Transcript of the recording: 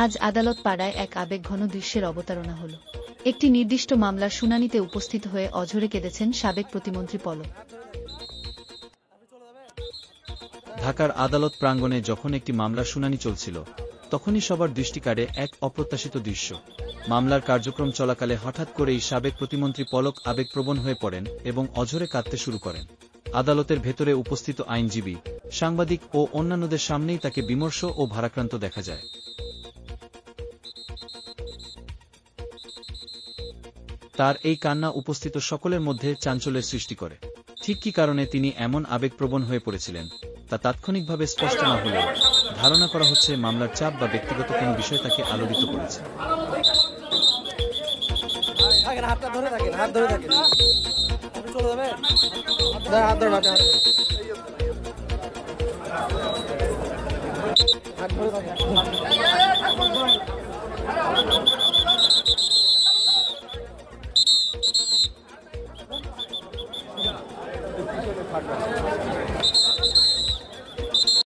আজ আদালত পাড়ায় এক আবেগঘন দৃশ্যের অবতারণা হল। একটি নির্দিষ্ট মামলার শুনানিতে উপস্থিত হয়ে অঝরে কেঁদেছেন সাবেক প্রতিমন্ত্রী পলক। ঢাকার আদালত প্রাঙ্গণে যখন একটি মামলার শুনানি চলছিল, তখনই সবার দৃষ্টি কাড়ে এক অপ্রত্যাশিত দৃশ্য। মামলার কার্যক্রম চলাকালে হঠাৎ করেই সাবেক প্রতিমন্ত্রী পলক আবেগপ্রবণ হয়ে পড়েন এবং অঝরে কাঁদতে শুরু করেন। আদালতের ভেতরে উপস্থিত আইনজীবী, সাংবাদিক ও অন্যান্যদের সামনেই তাকে বিমর্ষ ও ভারাক্রান্ত দেখা যায়। তার এই কান্না উপস্থিত সকলের মধ্যে চাঞ্চল্যের সৃষ্টি করে। ঠিক কী কারণে তিনি এমন আবেগপ্রবণ হয়ে পড়েছিলেন তা তাৎক্ষণিকভাবে স্পষ্ট না হলেও ধারণা করা হচ্ছে মামলার চাপ বা ব্যক্তিগত কোনো বিষয় তাকে আলোড়িত করেছে।